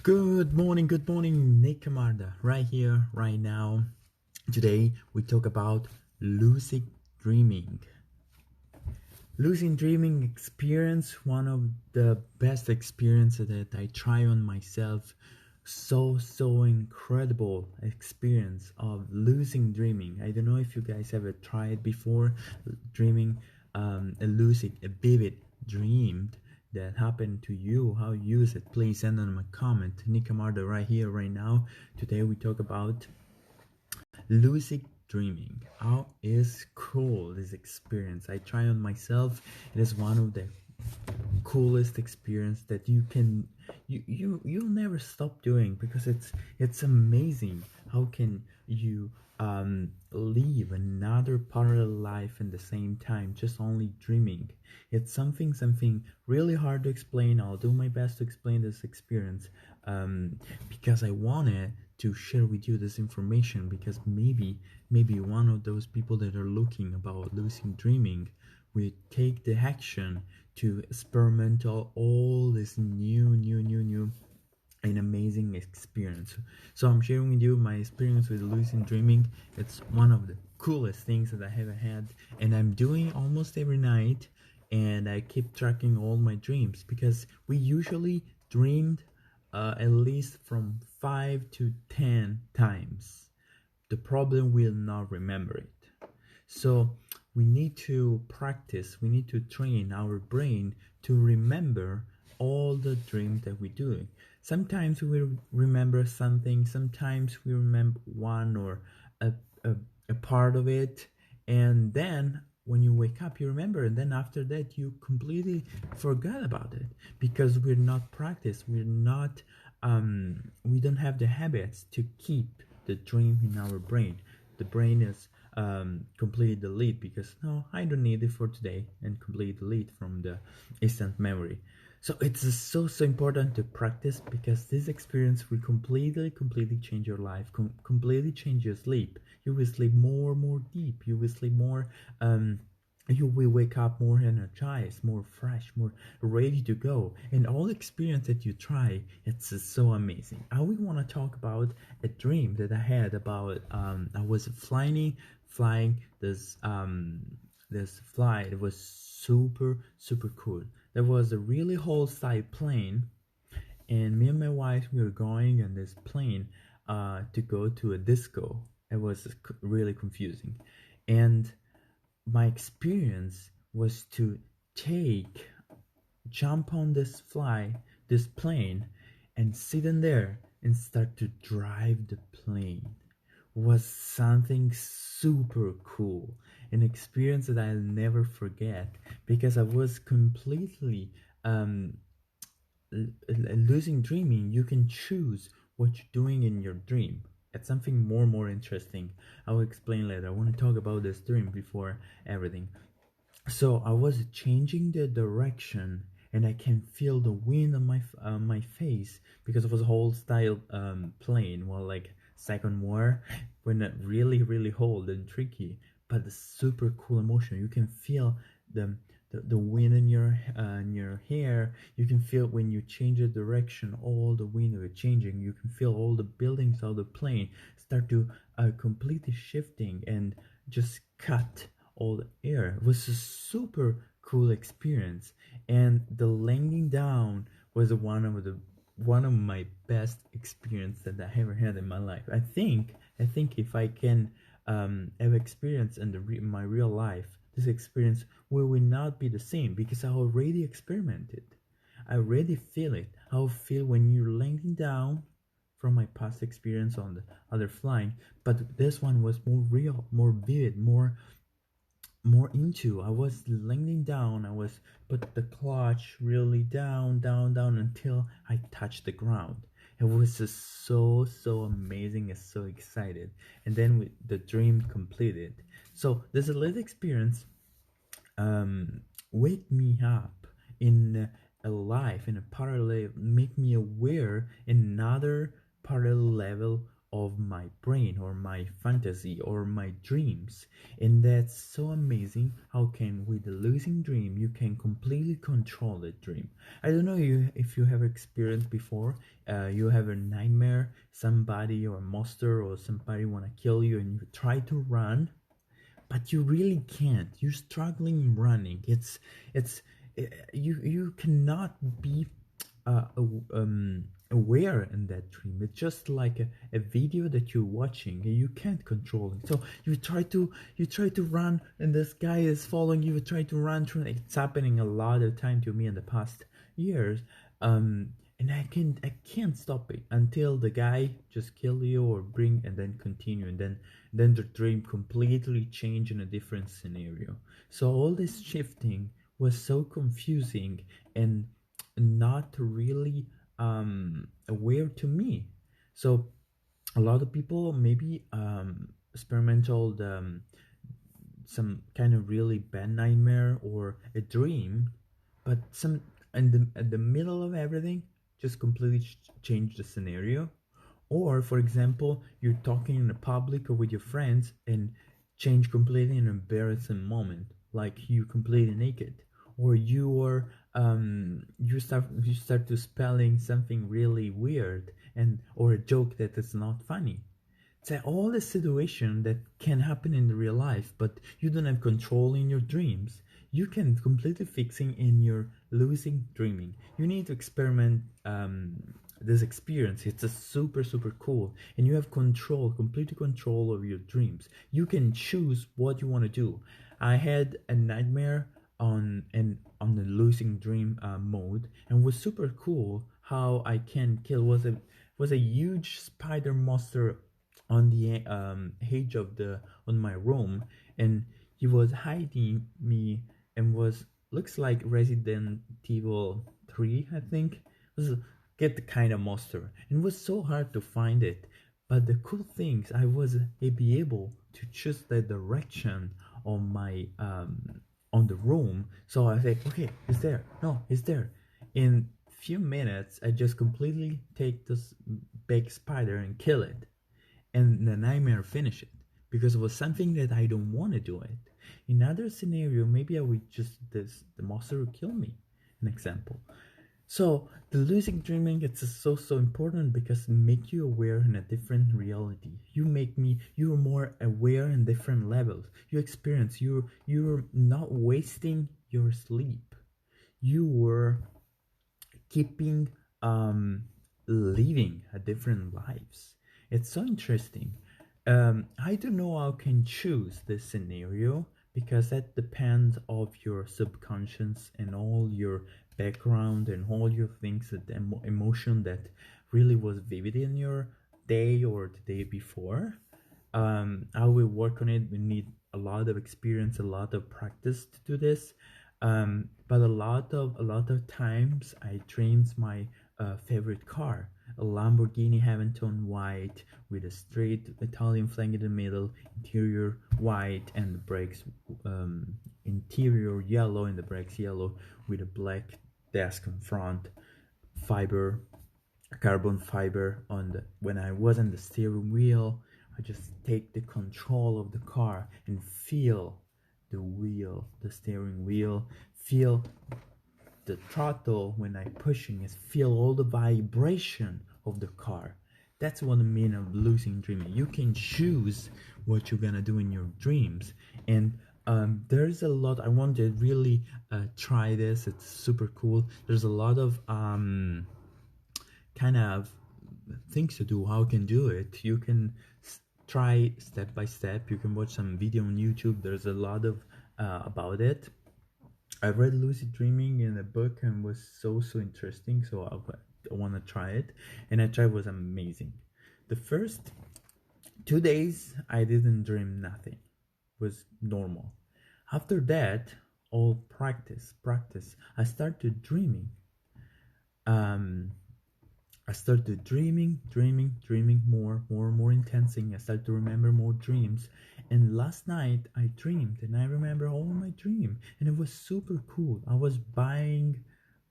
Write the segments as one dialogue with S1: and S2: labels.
S1: Good morning, Nick Camarda, right here, right now. Today we talk about lucid dreaming. Lucid dreaming experience, one of the best experiences that I try on myself. So incredible experience of lucid dreaming. I don't know if you guys ever tried before dreaming a lucid, a vivid dream that happened to you. How you use it? Please send them a comment. Nick Camardo right here, right now. Today we talk about lucid dreaming. How is cool this experience? I try on myself. It is one of the coolest experience that you'll never stop doing, because it's amazing. How can you live another parallel life in the same time, just only dreaming? It's something really hard to explain. I'll do my best to explain this experience, because I wanted to share with you this information, because maybe one of those people that are looking about lucid dreaming will take the action to experiment all this new and amazing experience. So I'm sharing with you my experience with lucid dreaming. It's one of the coolest things that I ever had, and I'm doing almost every night, and I keep tracking all my dreams, because we usually dreamed at least from 5 to 10 times. The problem will not remember it. So we need to practice, we need to train our brain to remember all the dreams that we're doing. Sometimes we remember something, sometimes we remember one or a, a, a part of it, and then when you wake up you remember, and then after that you completely forgot about it, because we're not practiced, we don't have the habits to keep the dream in our brain. The brain is completely delete, because no, I don't need it for today, and completely delete from the instant memory. So it's so important to practice, because this experience will completely change your life, completely change your sleep. You will sleep more deep, you will sleep more, you will wake up more energized, more fresh, more ready to go, and all the experience that you try, it's so amazing. I would want to talk about a dream that I had about I was flying this flight. It was super cool. There was a really whole side plane, and me and my wife, we were going in this plane to go to a disco. It was really confusing, and my experience was to take jump on this plane, and sit in there and start to drive the plane. Was something super cool, an experience that I'll never forget, because I was completely um, losing dreaming. You can choose what you're doing in your dream. It's something more interesting. I will explain later. I want to talk about this dream before everything. So I was changing the direction, and I can feel the wind on my face, because it was a whole style plane. Well, like second war, when it really hold and tricky, but the super cool emotion. You can feel the the wind in your hair. You can feel when you change the direction, all the wind are changing. You can feel all the buildings of the plane start to completely shifting, and just cut all the air. It was a super cool experience, and the landing down was one of my best experience that I ever had in my life. I think if I can have experience in my real life, this experience will not be the same, because I already experimented. I already feel it. How I feel when you're landing down, from my past experience on the other flying, but this one was more real, more vivid, more into. I was landing down. I was put the clutch really down until I touched the ground. It was just so amazing and so excited. And then the dream completed. So this little experience wake me up in a life, in a parallel, make me aware in another parallel level of my brain or my fantasy or my dreams. And that's so amazing how can with the lucid dream you can completely control the dream. I don't know if you have experienced before, you have a nightmare, somebody or a monster or somebody want to kill you and you try to run, but you really can't. You're struggling running. It's you cannot be uh, aware in that dream. It's just like a video that you're watching and you can't control it. So you try to run and this guy is following you. You try to run through. It's happening a lot of time to me in the past years. Um, and I can't stop it until the guy just kill you or bring and then continue and then the dream completely change in a different scenario. So all this shifting was so confusing and not really aware to me. So a lot of people maybe experimental some kind of really bad nightmare or a dream, but some in the middle of everything just completely change the scenario. Or for example, you're talking in a public or with your friends and change completely an embarrassing moment, like you completely naked, or you start to spelling something really weird and or a joke that is not funny. So all the situation that can happen in the real life, but you don't have control in your dreams, you can completely fixing in your lucid dreaming. You need to experiment this experience. It's a super cool, and you have control, complete control of your dreams. You can choose what you want to do. I had a nightmare on the lucid dream mode, and it was super cool how I can kill was a huge spider monster on the edge of the on my room, and he was hiding me and was looks like Resident Evil 3, I think. It was get the kind of monster, and it was so hard to find it. But the cool things I was be able to choose the direction on my on the room. So I said, okay, it's there. No, it's there. In few minutes, I just completely take this big spider and kill it, and the nightmare finish it because it was something that I don't want to do it. In other scenario, maybe I would just the monster would kill me. An example. So the lucid dreaming it's so important because it make you aware in a different reality. You're more aware in different levels. You experience you're not wasting your sleep. You were keeping living a different lives. It's so interesting. I don't know how I can choose this scenario because that depends of your subconscious and all your background and all your things that emotion that really was vivid in your day or the day before. I will work on it. We need a lot of experience, a lot of practice to do this. But a lot of times I dreams my favorite car, a Lamborghini Aventador white with a straight Italian flag in the middle, interior white and the brakes interior yellow and the brakes yellow with a black desk in front, fiber carbon fiber on the when I was on the steering wheel. I just take the control of the car and feel the wheel, the steering wheel, feel the throttle when I pushing is feel all the vibration of the car. That's what I mean of lucid dreaming. You can choose what you're gonna do in your dreams, and there's a lot. I want to really try this. It's super cool. There's a lot of kind of things to do. How you can do it? You can try step by step. You can watch some video on YouTube. There's a lot of about it. I read Lucid Dreaming in a book and was so interesting. So I want to try it, and I tried. It was amazing. The first 2 days I didn't dream nothing. It was normal. After that, all practice. I started dreaming. Um, I started dreaming more intensing. I started to remember more dreams. And last night I dreamed and I remember all my dream. And it was super cool. I was buying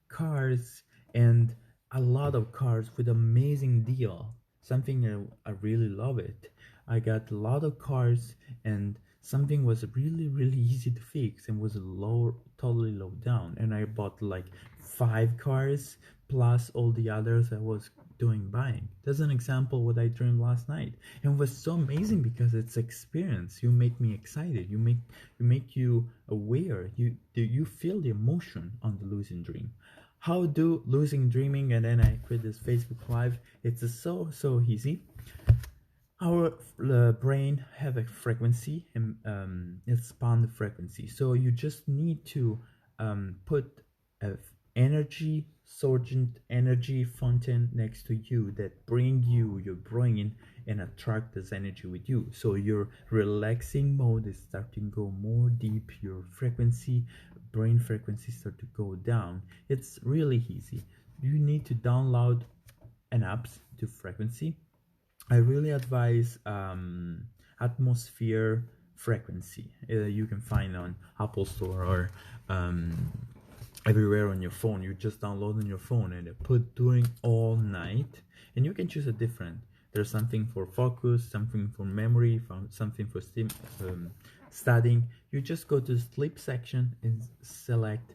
S1: cars and a lot of cars with amazing deal. something I really love it. I got a lot of cars, and something was really easy to fix and was totally low down. And I bought like 5 cars plus all the others I was doing buying. That's an example what I dreamed last night, and it was so amazing because it's experience. You make me excited. You make you aware. You feel the emotion on the lucid dream. How do losing dreaming, and then I quit this Facebook Live. It's so easy. Our brain have a frequency, and expand the frequency. So you just need to put a energy surgent energy fountain next to you that bring you your brain and attract this energy with you. So your relaxing mode is starting to go more deep. Your frequency, brain frequency, start to go down. It's really easy. You need to download an app to frequency. I really advise atmosphere frequency. You can find on Apple Store or everywhere on your phone. You just download on your phone and put during all night, and you can choose a different. There's something for focus, something for memory, something for studying. You just go to the sleep section and select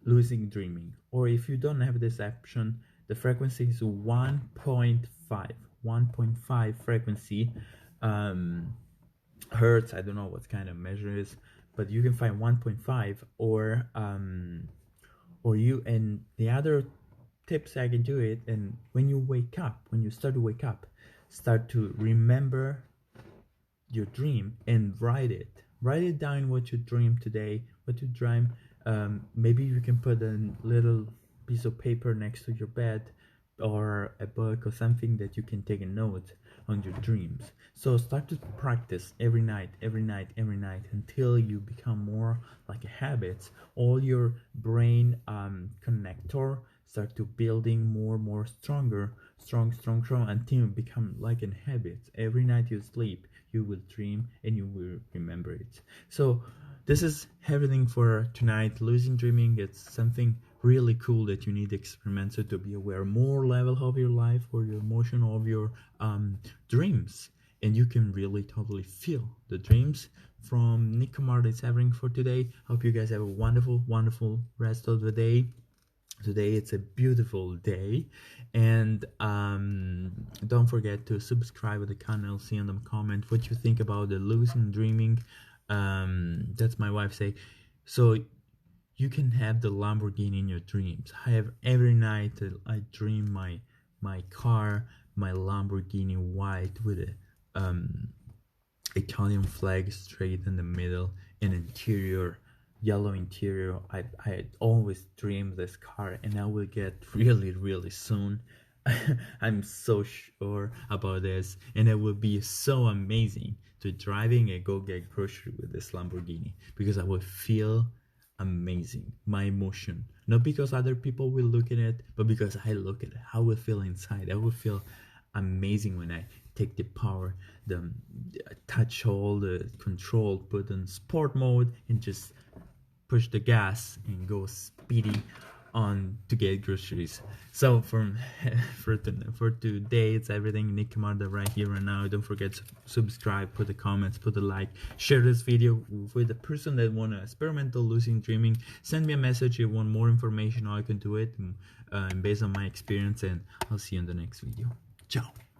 S1: lucid dreaming. Or if you don't have this option, the frequency is 1.5 frequency, hertz. I don't know what kind of measure is, but you can find 1.5 or you. And the other tips I can do it, and when you start to wake up, start to remember your dream and write it down, what you dreamed today, what you dream. Maybe you can put a little piece of paper next to your bed, or a book, or something that you can take a note on your dreams. So start to practice every night until you become more like a habit. All your brain connector start to building more stronger until you become like a habit. Every night you sleep, you will dream and you will remember it. So this is everything for tonight. Lucid dreaming, it's something really cool that you need to experiment to be aware more level of your life or your emotion of your dreams, and you can really totally feel the dreams. From Nick Kamar, that's everything for today. Hope you guys have a wonderful rest of the day. Today it's a beautiful day, and don't forget to subscribe to the channel. See in the comment what you think about the lucid dreaming. That's my wife say. So you can have the Lamborghini in your dreams. I have every night I dream my car, my Lamborghini white with a Italian flag straight in the middle, and interior yellow interior. I always dream this car, and I will get really soon. I'm so sure about this, and it will be so amazing to driving and go get grocery with this Lamborghini, because I will feel amazing. My emotion, not because other people will look at it, but because I look at it. I will feel inside. I will feel amazing when I take the power, the touch all the control, put in sport mode, and just push the gas and go speedy on to get groceries. So for today, it's everything. Nick Kamada right here right now. Don't forget to subscribe, put the comments, put the like, share this video with the person that want to experimental lucid dreaming. Send me a message if you want more information how I can do it, based on my experience, and I'll see you in the next video. Ciao.